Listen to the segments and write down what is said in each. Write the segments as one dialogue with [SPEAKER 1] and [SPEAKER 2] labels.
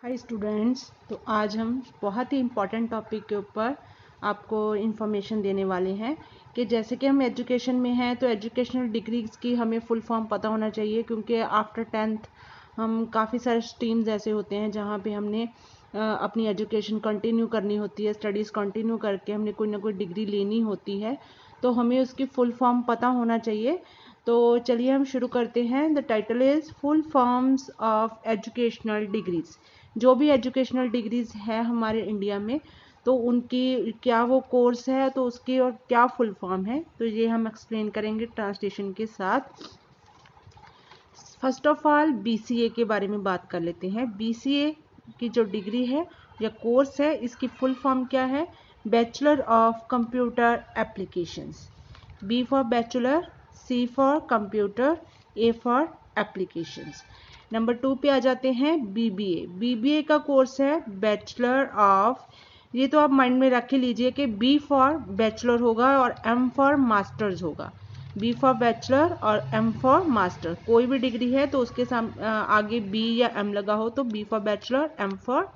[SPEAKER 1] Hi students, तो आज हम बहुत ही इम्पॉर्टेंट टॉपिक के ऊपर आपको इन्फॉर्मेशन देने वाले हैं कि जैसे कि हम एजुकेशन में हैं तो एजुकेशनल डिग्रीज की हमें फुल फॉर्म पता होना चाहिए, क्योंकि आफ्टर 10th हम काफ़ी सारे स्ट्रीम्स ऐसे होते हैं जहाँ पे हमने अपनी एजुकेशन कंटिन्यू करनी होती है, स्टडीज़ कंटिन्यू करके हमने कोई ना कोई डिग्री लेनी होती है, तो हमें उसकी फुल फॉर्म पता होना चाहिए। तो चलिए हम शुरू करते हैं। The title is full forms of educational degrees. जो भी एजुकेशनल डिग्रीज है हमारे इंडिया में, तो उनकी क्या वो कोर्स है, तो उसकी और क्या फुल फॉर्म है, तो ये हम एक्सप्लेन करेंगे ट्रांसलेशन के साथ। फर्स्ट ऑफ ऑल बीसीए के बारे में बात कर लेते हैं। बीसीए की जो डिग्री है या कोर्स है, इसकी फुल फॉर्म क्या है? Bachelor of computer applications. B for bachelor, C for computer, A for applications. Number 2 पे आ जाते हैं बीबीए। बीबीए का कोर्स है बैचलर ऑफ, ये तो आप माइंड में रख ही लीजिए कि बी फॉर बैचलर होगा और एम फॉर मास्टर्स होगा। बी फॉर बैचलर और एम फॉर मास्टर। कोई भी डिग्री है तो उसके आगे बी या एम लगा हो तो B for bachelor, M for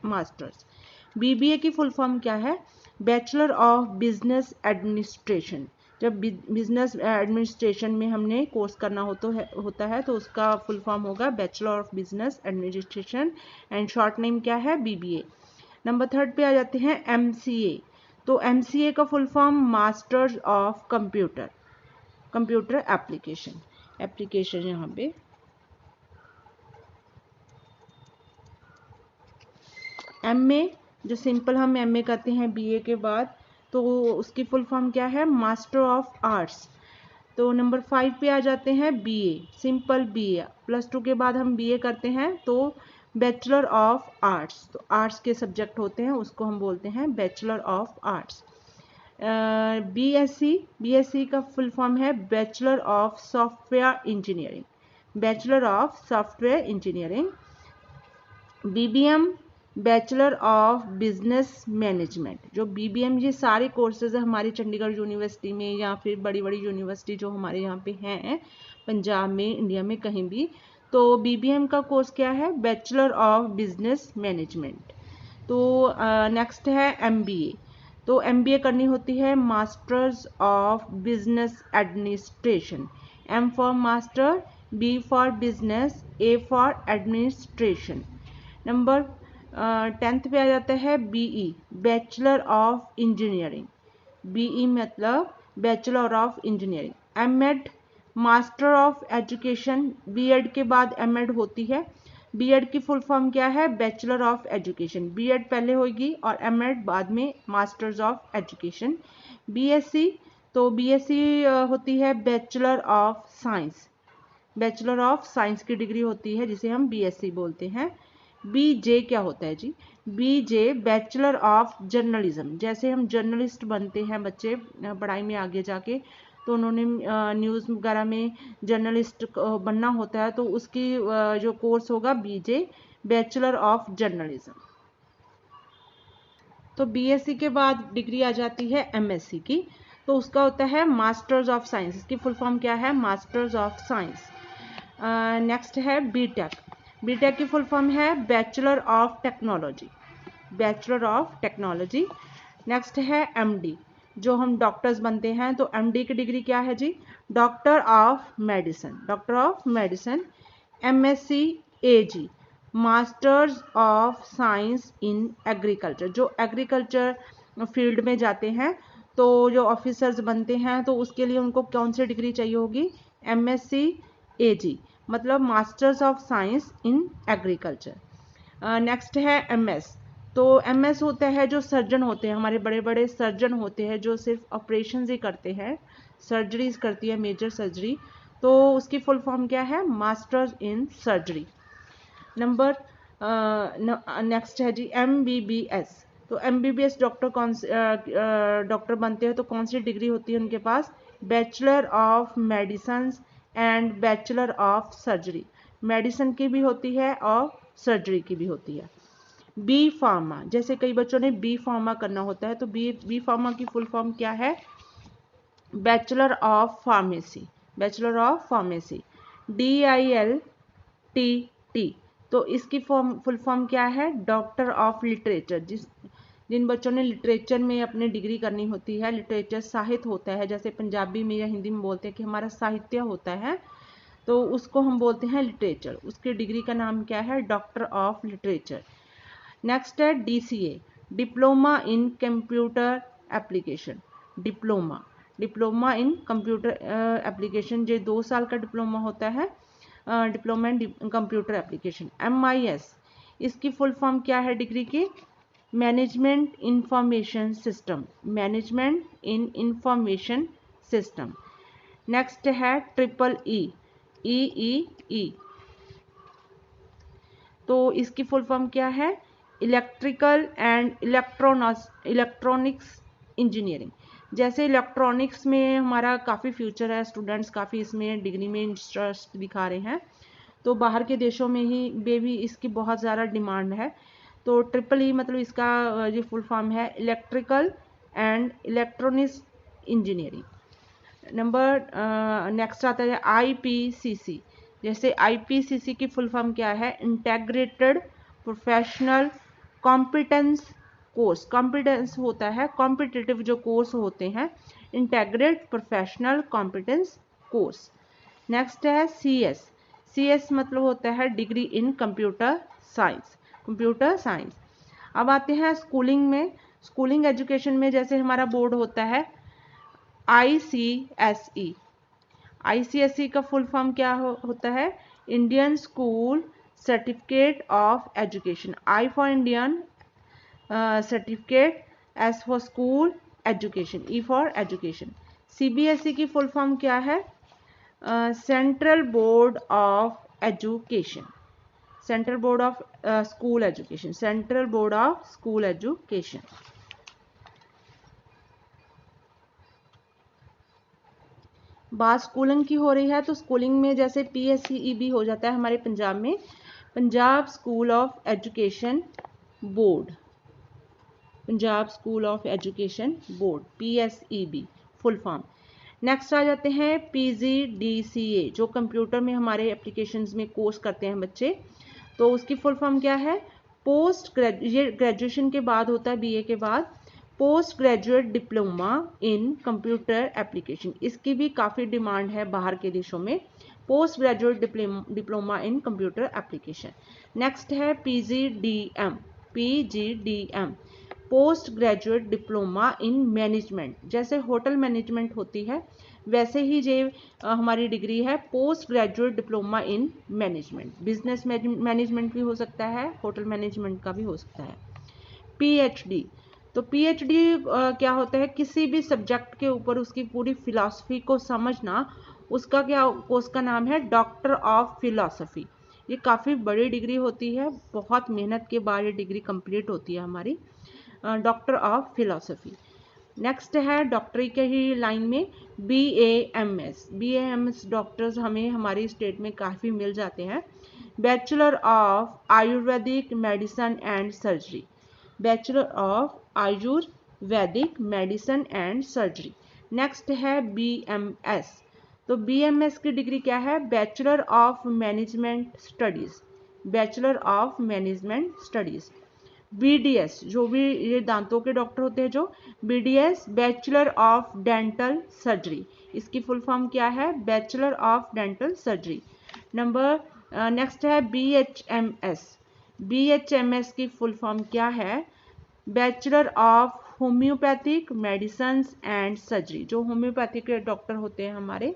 [SPEAKER 1] masters. BBA की फुल फॉर्म क्या है? Bachelor of business administration. जब बिजनेस एडमिनिस्ट्रेशन में हमने कोर्स करना होता है तो उसका फुल फॉर्म होगा bachelor of business administration, and short name क्या है? बीबीए। नंबर 3 पे आ जाते हैं एमसीए। तो एमसीए का full form masters of computer application यहाँ पे। एमए, जो सिंपल हम एमए करते हैं बीए के बाद, तो उसकी फुल फॉर्म क्या है? Master of arts. तो नंबर 5 पे आ जाते हैं बीए, सिंपल बीए। +2 के बाद हम बीए करते हैं तो बैचलर ऑफ आर्ट्स, तो आर्ट्स के सब्जेक्ट होते हैं उसको हम बोलते हैं बैचलर ऑफ आर्ट्स। बीएससी का फुल फॉर्म है bachelor of software engineering, bachelor of software engineering. BBM, bachelor of business management. जो बीबीएम, ये सारे कोर्सेज है हमारी चंडीगढ़ यूनिवर्सिटी में या फिर बड़ी बड़ी यूनिवर्सिटी जो हमारे यहाँ पे हैं, पंजाब में, इंडिया में कहीं भी, तो बीबीएम का कोर्स क्या है? Bachelor of business management. तो नेक्स्ट है एमबीए। तो एमबीए करनी होती है masters of business administration. M for master, B for business, A for administration. Number 10th पे आ जाता है BE, bachelor of engineering. BE मतलब bachelor of engineering. MEd, master of education. BEd के बाद एमएड होती है। बीएड की फुल फॉर्म क्या है? Bachelor of education. बीएड पहले होगी और एमएड बाद में, मास्टर्स ऑफ एजुकेशन। बीएससी, तो बीएससी होती है bachelor of science. Bachelor of science की डिग्री होती है जिसे हम बीएससी बोलते हैं। बीजे क्या होता है जी? बीजे बैचलर ऑफ जर्नलिज्म। जैसे हम जर्नलिस्ट बनते हैं बच्चे पढ़ाई में आगे जाके, तो उन्होंने न्यूज़ वगैरह में जर्नलिस्ट बनना होता है, तो उसकी जो कोर्स होगा बीजे, बैचलर ऑफ जर्नलिज्म। तो बीएससी के बाद डिग्री आ जाती है एमएससी की, तो उसका होता है मास्टर्स ऑफ साइंस। इसकी फुल फॉर्म क्या है? Masters of science. नेक्स्ट है बीटेक। बीटेक की फुल फॉर्म है bachelor of technology, bachelor of technology. Next है एमडी, जो हम डॉक्टर्स बनते हैं, तो एमडी की डिग्री क्या है जी? Doctor of medicine, doctor of medicine. MSc Ag, masters of science in agriculture. जो एग्रीकल्चर फील्ड में जाते हैं, तो जो ऑफिसर्स बनते हैं, तो उसके लिए उनको कौन सी डिग्री चाहिए होगी? एमएससी एजी, मतलब masters of science in agriculture. Next है एमएस। तो एमएस होता है जो सर्जन होते हैं, हमारे बड़े बड़े सर्जन होते हैं जो सिर्फ ऑपरेशन ही करते हैं, सर्जरीज करती है, मेजर सर्जरी, तो उसकी फुल फॉर्म क्या है? Masters in surgery. Number next है जी एमबीबीएस। तो एमबीबीएस डॉक्टर डॉक्टर बनते हैं, तो कौन सी डिग्री होती है उनके पास? Bachelor of medicine and bachelor of surgery. Medicine की भी होती है और सर्जरी की भी होती है। बी फार्मा, जैसे कई बच्चों ने बी फार्मा करना होता है, तो बी फार्मा की फुल फॉर्म क्या है? Bachelor of pharmacy, bachelor of pharmacy. DILTT, तो इसकी फुल फॉर्म क्या है? Doctor of literature. जिन बच्चों ने लिटरेचर में अपनी डिग्री करनी होती है, लिटरेचर साहित्य होता है, जैसे पंजाबी में या हिंदी में बोलते हैं कि हमारा साहित्य होता है, तो उसको हम बोलते हैं लिटरेचर। उसकी डिग्री का नाम क्या है? Doctor of literature. नेक्स्ट है DCA, diploma in computer application. Diploma in computer application, जो 2 साल का डिप्लोमा होता है, diploma in computer application. MIS, इसकी फुल फॉर्म क्या है डिग्री की? Management information system. मैनेजमेंट इन इंफॉर्मेशन सिस्टम। नेक्स्ट है EEE, तो इसकी फुल फॉर्म क्या है? Electrical and electronics engineering. जैसे इलेक्ट्रॉनिक्स में हमारा काफ़ी फ्यूचर है, स्टूडेंट्स काफ़ी इसमें डिग्री में इंटरेस्ट दिखा रहे हैं, तो बाहर के देशों में भी इसकी बहुत ज़्यादा डिमांड है। तो EEE मतलब इसका जो फुल फॉर्म है electrical and electronics engineering. Next आता है IPCC। जैसे IPCC की फुल फॉर्म क्या है? Integrated professional competence course. Competence होता है कॉम्पिटिटिव जो कोर्स होते हैं, integrate professional competence course. Next है CS मतलब होता है डिग्री इन कंप्यूटर साइंस। अब आते हैं स्कूलिंग में। स्कूलिंग एजुकेशन में जैसे हमारा बोर्ड होता है ICSE का फुल फॉर्म क्या होता है? Indian school certificate of education. I for Indian certificate, S for school education, E for education. CBSE की फुल फॉर्म क्या है? Central board of education. Central board of school education. Central board of school education. बात schooling की हो रही है, तो schooling में जैसे PSCE भी हो जाता है हमारे पंजाब में, Punjab school of education board. Punjab school of education board, PSEB full form. Next आ जाते हैं PGDCA, जो कंप्यूटर में हमारे एप्लीकेशंस में कोर्स करते हैं बच्चे, तो उसकी फुल फॉर्म क्या है? ये ग्रेजुएशन के बाद होता है, BA के बाद। Post graduate diploma in computer application. इसकी भी काफ़ी डिमांड है बाहर के देशों में, post graduate diploma in computer application. Next है PGDM, post graduate diploma in management. जैसे होटल मैनेजमेंट होती है, वैसे ही ये हमारी डिग्री है post graduate diploma in management. Business management भी हो सकता है, होटल मैनेजमेंट का भी हो सकता है। PhD, तो PhD क्या होता है? किसी भी सब्जेक्ट के ऊपर उसकी पूरी फिलॉसफी को समझना, उसका कोर्स का नाम है डॉक्टर ऑफ फिलॉसफी। ये काफ़ी बड़ी डिग्री होती है, बहुत मेहनत के बाद ये डिग्री कंप्लीट होती है हमारी, डॉक्टर ऑफ फिलॉसफी। नेक्स्ट है डॉक्टरी के ही लाइन में BAMS डॉक्टर्स हमें हमारी स्टेट में काफ़ी मिल जाते हैं। Bachelor of Ayurvedic medicine and surgery. Bachelor of Ayurvedic medicine and surgery. Next है BMS, तो BMS की डिग्री क्या है? Bachelor of management studies. Bachelor of management studies. BDS, जो भी ये दांतों के डॉक्टर होते हैं, जो BDS bachelor of dental surgery. इसकी फुल फॉर्म क्या है? Bachelor of dental surgery. Next है BHMS की फुल फॉर्म क्या है? Bachelor of homeopathic medicine and surgery. जो होम्योपैथिक के डॉक्टर होते हैं हमारे,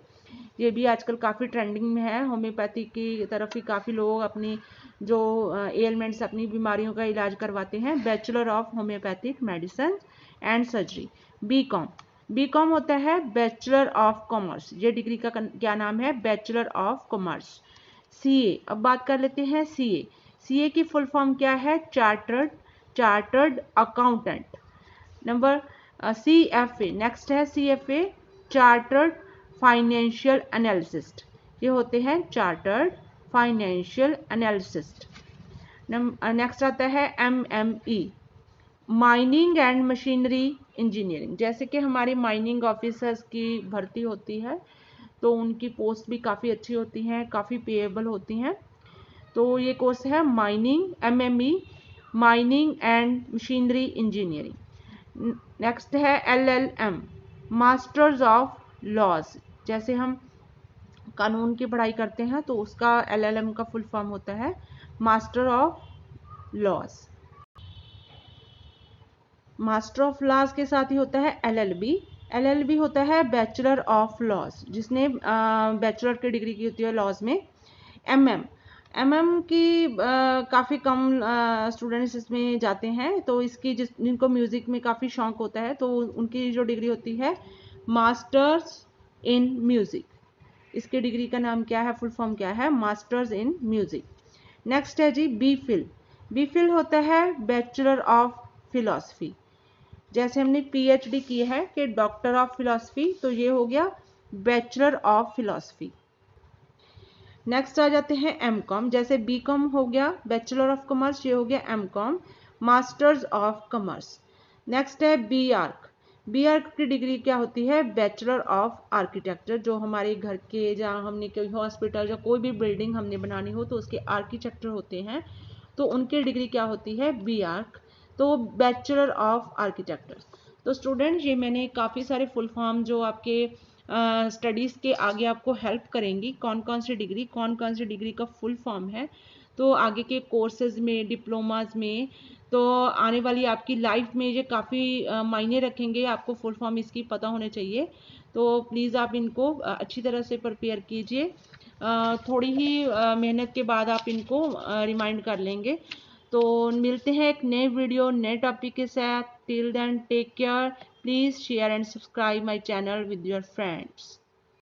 [SPEAKER 1] ये भी आजकल काफ़ी ट्रेंडिंग में है, होम्योपैथी की तरफ ही काफ़ी लोग अपनी जो एलिमेंट्स, अपनी बीमारियों का इलाज करवाते हैं। Bachelor of homeopathic medicine and surgery. BCom होता है बैचलर ऑफ कॉमर्स। ये डिग्री का क्या नाम है? Bachelor of commerce. CA, अब बात कर लेते हैं CA की फुल फॉर्म क्या है? Chartered accountant. CFA, नेक्स्ट है CFA, चार्टर्ड फाइनेंशियल एनालिसिस्ट। ये होते हैं चार्टर्ड फाइनेंशियल एनालिसिस्ट। नेक्स्ट आता है MME, mining and machinery engineering. जैसे कि हमारी माइनिंग ऑफिसर्स की भर्ती होती है, तो उनकी पोस्ट भी काफ़ी अच्छी होती हैं, काफ़ी पेएबल होती हैं। तो ये कोर्स है mining, MME, mining and machinery engineering. Next है LLM, मास्टर्स ऑफ लॉज। जैसे हम कानून की पढ़ाई करते हैं तो उसका LLM का फुल फॉर्म होता है master of laws. Master of laws के साथ ही होता है LLB। LLB होता है बैचलर ऑफ लॉज, जिसने बैचलर की डिग्री की होती है लॉज में। MM की काफ़ी कम स्टूडेंट्स इसमें जाते हैं, तो इसकी जिनको म्यूज़िक में काफ़ी शौक होता है तो उनकी जो डिग्री होती है मास्टर्स इन म्यूज़िक। इसके डिग्री का नाम क्या है, फुल फॉर्म क्या है, मास्टर्स इन म्यूज़िक। नेक्स्ट है जी BPhil। BPhil होता है बैचलर ऑफ फिलॉसफी। जैसे हमने PhD की है कि डॉक्टर ऑफ फिलॉसफी, तो ये हो गया बैचलर ऑफ फिलॉसफी। नेक्स्ट आ जाते हैं MCom। जैसे BCom हो गया बैचलर ऑफ कॉमर्स, ये हो गया MCom masters of commerce. Next है BArch। BArch की डिग्री क्या होती है, बैचलर ऑफ आर्किटेक्चर। जो हमारे घर के, जहाँ हमने कोई हॉस्पिटल या कोई भी बिल्डिंग हमने बनानी हो तो उसके आर्किटेक्चर होते हैं, तो उनकी डिग्री क्या होती है, BArch, तो बैचलर ऑफ आर्किटेक्चर। तो स्टूडेंट, ये मैंने काफ़ी सारे फुल फॉर्म जो आपके स्टडीज़ के आगे आपको हेल्प करेंगी, कौन कौन सी डिग्री का फुल फॉर्म है, तो आगे के कोर्सेज में, डिप्लोमाज में, तो आने वाली आपकी लाइफ में ये काफ़ी मायने रखेंगे। आपको फुल फॉर्म इसकी पता होने चाहिए, तो प्लीज़ आप इनको अच्छी तरह से प्रिपेयर कीजिए। थोड़ी ही मेहनत के बाद आप इनको रिमाइंड कर लेंगे। तो मिलते हैं एक नए वीडियो, नए टॉपिक के साथ। Till then take care, please share and subscribe my channel with your friends.